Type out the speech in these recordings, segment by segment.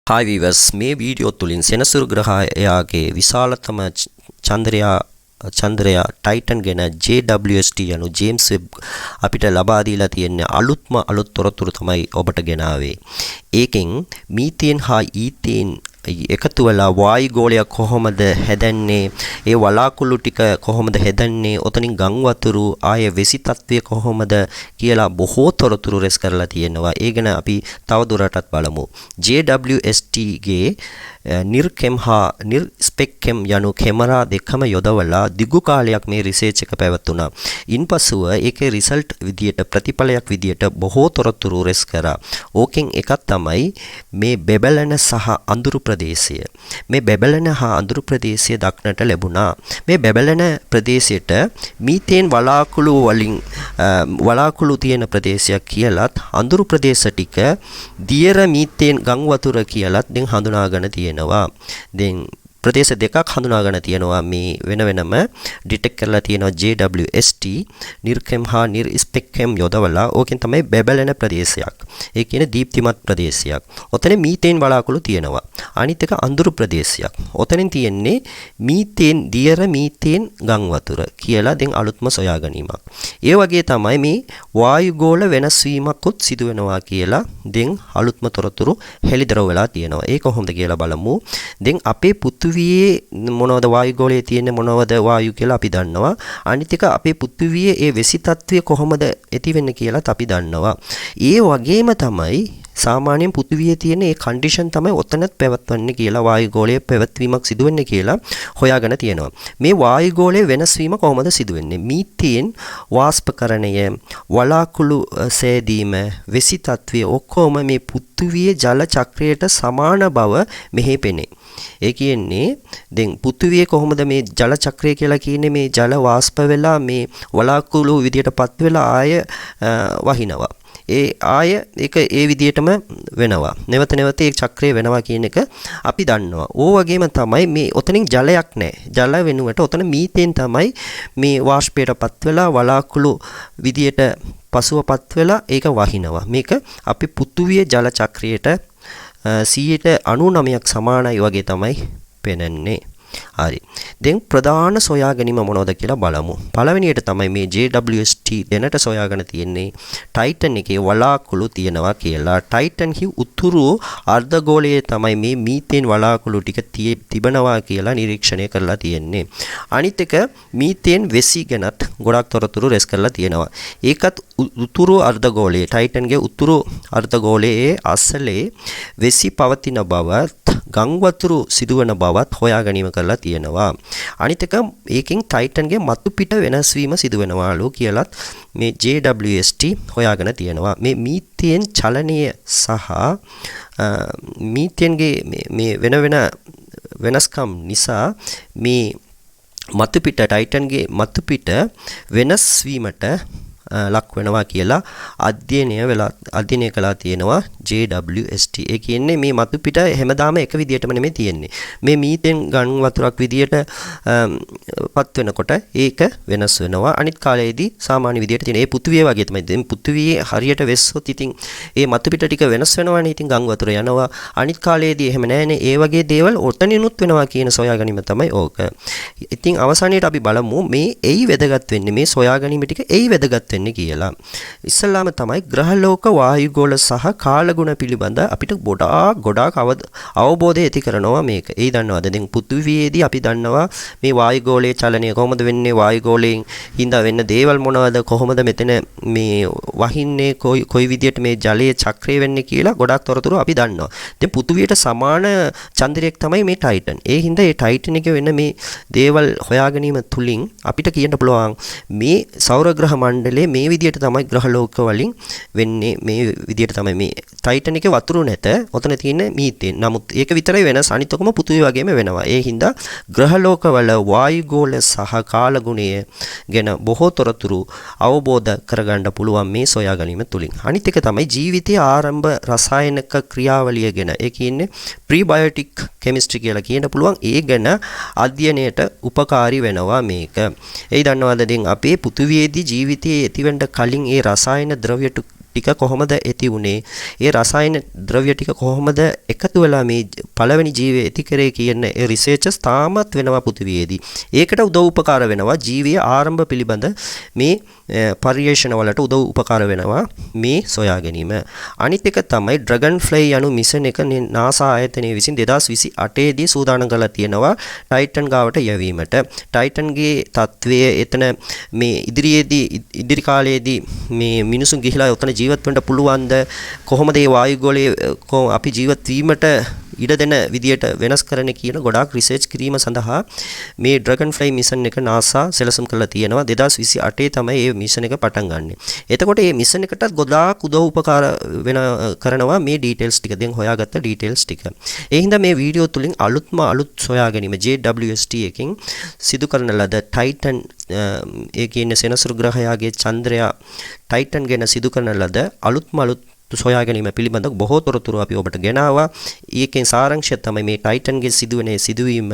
Hi viewers, මේ video තුලින් සෙනසුරු ග්‍රහයාගේ විශාලතම චන්ද්‍රයා ටයිටන් ගැන JWST යනු ජේම්ස් වෙබ් අපිට ලබා දීලා තියෙන අලුත් තොරතුරු තමයි ඔබට ගෙනාවේ. ඒකෙන් මීතේන් හා ඊතේන් එකතු වෙලා වායු ගෝලයක් කොහොමද හැදන්නේ, ඒ වලාකුළු ටික කොහොමද හැදන්නේ, ඔතනින් ගම් වතුරු ආයේ වෙසි තත්ත්වය කොහොමද කියලා බොහෝ තොරතුරු රැස් කරලා තියෙනවා. ඒ ගැන අපි තවදුරටත් බලමු. JWST ගේ නිර්කෙම් හා නිර්ස්පෙක්කෙම් යනු කැමරා දෙකම යොදවලා දිගු කාලයක් මේ රිසර්ච් එක පැවැත්වුණා. ඉන්පසුව ඒකේ රිසල්ට් විදියට ප්‍රතිඵලයක් විදියට බොහෝ තොරතුරු රැස් කරා. ඕකෙන් එකක් තමයි මේ බෙබලන සහ අඳුරු ප්‍රදේශය. මේ බෙබලන හා අඳුරු ප්‍රදේශය දක්නට ලැබුණා. මේ බෙබලන ප්‍රදේශයට මීතේන් වලාකුළු තියෙන ප්‍රදේශයක් කියලත් අඳුරු ප්‍රදේශ ටික දියර මීතේන් ගම් වතුර කියලත් දැන් හඳුනාගෙන තියෙනවා. දැන් ප්‍රදේශ දෙකක් හඳුනාගෙන තියෙනවා. මේ වෙනම ඩිටෙක්ට් කරලා තියෙනවා JWST නිර්කෙම් හා නිර්ස්පෙක්කෙම් යොදවලා. ඕකෙන් තමයි බෙබලන ප්‍රදේශයක්. ඒ කියන්නේ දීප්තිමත් ප්‍රදේශයක්. ඔතන මීතේන් වලාකුළු තියෙනවා. අනිත් එක අඳුරු ප්‍රදේශයක්. ඔතනින් තියෙන්නේ මීතේන් දියර මීතේන් ගම් වතුර කියලා දැන් අලුත්ම සොයා ගැනීමක්. ඒ වගේ තමයි මේ වායු ගෝල වෙනස් වීමකුත් සිදු වෙනවා කියලා දැන් අලුත්ම තොරතුරු හෙළිදරව් වෙලා තියෙනවා. ඒක කොහොමද කියලා බලමු. දැන් අපේ පෘථිවියේ මොනවද වායු ගෝලයේ තියෙන මොනවද වායු කියලා අපි දන්නවා. අනිත් එක අපේ පෘථිවියේ ඒ වෙසි තත්ත්වය කොහොමද ඇති වෙන්නේ කියලාත් අපි දන්නවා. ඒ වගේම තමයි සාමාන්‍යයෙන් පෘථිවියේ තියෙන ඒ කන්ඩිෂන් තමයි ඔතනත් පැවැත්වන්නේ කියලා වායු ගෝලයේ පැවැත්වීමක් සිදු වෙන්නේ කියලා හොයාගෙන තියෙනවා. මේ වායු ගෝලයේ වෙනස් වීම කොහොමද සිදු වෙන්නේ? මීතේන් වාෂ්පකරණය, වලාකුළු සෑදීම, වෙසි තත්ත්වය ඔක්කොම මේ පෘථිවියේ ජල චක්‍රයට සමාන බව මෙහි පෙනේ. ඒ කියන්නේ දැන් පෘථිවියේ කොහොමද මේ ජල චක්‍රය කියලා කියන්නේ මේ ජල වාෂ්ප වෙලා මේ වලාකුළු විදියටපත් වෙලා ආය වහිනවා. ඒ ආය ඒක ඒ විදියටම වෙනවා. නැවත ඒ චක්‍රය වෙනවා කියන එක අපි දන්නවා. ඕ වගේම තමයි මේ ඔතනින් ජලයක් නැහැ. ජල වෙනුවට ඔතන මීතේන් තමයි මේ වාෂ්පයටපත් වෙලා වලාකුළු විදියට පසුවපත් වෙලා ඒක වහිනවා. මේක අපි පෘථිවියේ ජල චක්‍රයට 99% සමානයි වගේ තමයි පෙනෙන්නේ. හරි. දැන් ප්‍රධාන සොයා ගැනීම මොනවද කියලා බලමු. පළවෙනියට තමයි මේ JWST දැනට සොයාගෙන තියෙන්නේ ටයිටන් එකේ වලාකුළු තියෙනවා කියලා. ටයිටන් හි උතුරු අර්ධගෝලයේ තමයි මේ මීතේන් වලාකුළු ටික තිබෙනවා කියලා නිරීක්ෂණය කරලා තියෙන්නේ. අනිත් එක මීතේන් වෙසි ගැනත් ගොඩක් තොරතුරු රැස් කරලා තියෙනවා. ඒකත් උතුරු අර්ධගෝලයේ ටයිටන්ගේ උතුරු අර්ධගෝලයේ අසලේ වෙසි පවතින බවත් ගම් වතුරු සිදුවන බවත් හොයා ගැනීම කරලා තියෙනවා. අනිත් එක ඒකෙන් ටයිටන්ගේ මතු පිට වෙනස් වීම සිදු වෙනවාලු කියලත් මේ JWST හොයාගෙන තියෙනවා. මේ මීතේන් චලනය සහ මීතේන්ගේ මේ වෙනස්කම් නිසා මේ මතු පිට ටයිටන්ගේ මතු පිට වෙනස් වීමට ලක් වෙනවා කියලා අධ්‍යයනය කළා තියෙනවා JWST. ඒ කියන්නේ මේ මතු පිට හැමදාම එක විදියටම නෙමෙයි තියෙන්නේ. මේ මීතේන් ගම් වතුරක් විදියට පත් වෙනකොට ඒක වෙනස් වෙනවා. අනිත් කාලයේදී සාමාන්‍ය විදියට තියෙන ඒ පෘථිවිය වගේ තමයි. දැන් පෘථිවියේ හරියට වෙස්සොත් ඉතින් ඒ මතු පිට ටික වෙනස් වෙනවානේ. ඉතින් ගම් වතුර යනවා. අනිත් කාලයේදී එහෙම නැහැනේ. ඒ වගේ දේවල් ඔතනිනුත් වෙනවා කියන සොයා ගැනීම තමයි ඕක. ඉතින් අවසානයේට අපි බලමු මේ එයි වැදගත් වෙන්නේ මේ සොයා ගැනීම ටික එයි වැදගත් කියලා. ඉස්සල්ලාම තමයි ග්‍රහලෝක වායුගෝල සහ කාලගුණ පිළිබඳ අපිට ගොඩාක් අවබෝධය ඇති කරනවා මේක. ඒ දන්නවද? දැන් පෘථිවියේදී අපි දන්නවා මේ වායුගෝලයේ චලනය කොහොමද වෙන්නේ, වායුගෝලයෙන් හින්දා වෙන්න දේවල් මොනවද, කොහොමද මෙතන මේ වහින්නේ, කොයි විදියට මේ ජලයේ චක්‍රය වෙන්නේ කියලා ගොඩාක් තොරතුරු අපි දන්නවා. දැන් පෘථිවියට සමාන චන්ද්‍රයක් තමයි මේ ටයිටන්. ඒ හින්දා මේ ටයිටන් එකේ වෙන මේ දේවල් හොයා ගැනීම තුලින් අපිට කියන්න පුළුවන් මේ සෞර ග්‍රහ මණ්ඩලයේ මේ විදියට තමයි ග්‍රහ ලෝක වලින් වෙන්නේ. මේ විදියට තමයි මේ ටයිටන් එකේ වතුරු නැත. ඔතන තියෙන මීතේන්. නමුත් ඒක විතරයි වෙනස්. අනිත් ඔක්කොම පෘථිවිය වගේම වෙනවා. ඒ හින්දා ග්‍රහ ලෝක වල වායුගෝල සහ කාලගුණය ගැන බොහෝ තොරතුරු අවබෝධ කරගන්න පුළුවන් මේ සොයා ගැනීම තුලින්. අනිත් එක තමයි ජීවිතයේ ආරම්භ රසායනික ක්‍රියාවලිය ගැන. ඒ කියන්නේ ප්‍රීබයොටික් කෙමිස්ට්‍රි කියලා කියන්න පුළුවන්. ඒ ගැන අධ්‍යයනයට උපකාරී වෙනවා මේක. ඒ දන්නවද දැන් අපේ පෘථිවියේදී ජීවිතයේ ඇතිවෙන්න කලින් ඒ රසායන ද්‍රව්‍ය ටික කොහොමද ඇති වුනේ? ඒ රසායන ද්‍රව්‍ය ටික කොහොමද එකතු වෙලා මේ පළවෙනි ජීවය ඇති කරේ කියන ඒ රිසර්චස් තාමත් වෙනවා පෘථිවියේදී. ඒකට උදව් උපකාර වෙනවා ජීවයේ ආරම්භ පිළිබඳ මේ පර්යේෂණ වලට උදව් උපකාර වෙනවා මේ සොයා ගැනීම. අනිත් එක තමයි ඩ්‍රැගන් ෆ්ලයි යනු මිෂන් එක NASA ආයතනය විසින් 2028 දී සූදානම් කරලා තියෙනවා ටයිටන් ගාවට යැවීමට. ටයිටන්ගේ තත්වය එතන මේ ඉදිරි කාලයේදී මේ මිනිසුන් ගිහිලා උතන ජීවත් වෙන්න පුළුවන්ද? කොහොමද මේ වායුගෝලයේ අපි ජීවත් වීමට ඉඩ දෙන විදියට වෙනස් කරන්න කියන ගොඩාක් රිසර්ච් කිරීම සඳහා මේ ඩ්‍රැගන් ෆ්ලයි මිෂන් එක NASA සැලසුම් කරලා තියෙනවා. 2028 තමයි මේ මිෂන් එක පටන් ගන්නෙ. එතකොට මේ මිෂන් එකටත් ගොඩාක් උදව් උපකාර කරනවා මේ ඩීටේල්ස් ටික. දැන් හොයාගත්ත ඩීටේල්ස් ටික. ඒ හින්දා මේ වීඩියෝ තුලින් අලුත් සොයා ගැනීම JWST එකකින් සිදු කරන ලද ටයිටන් ඒ කියන්නේ සෙනසුරු ග්‍රහයාගේ චන්ද්‍රයා ටයිටන් ගැන සිදු කරන ලද අලුත් සොයා ගැනීම පිළිබඳව බොහෝ තොරතුරු අපි ඔබට ගෙනාවා. ඒකෙන් සාරාංශය තමයි මේ ටයිටන්ගේ සිදුවෙන සිදුවීම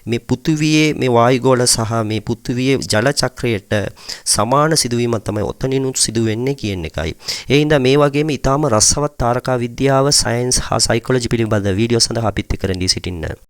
මේ පෘථිවියේ මේ වායුගෝල සහ මේ පෘථිවියේ ජල චක්‍රයට සමාන සිදුවීමක් තමයි ඔතනිනුත් සිදුවෙන්නේ කියන එකයි. ඒ හින්දා මේ වගේම ඊටාම රසවත් තාරකා විද්‍යාව, සයන්ස් හා සයිකොලොජි පිළිබඳ වීඩියෝ සඳහා අපිත් එක්ක රැඳී සිටින්න.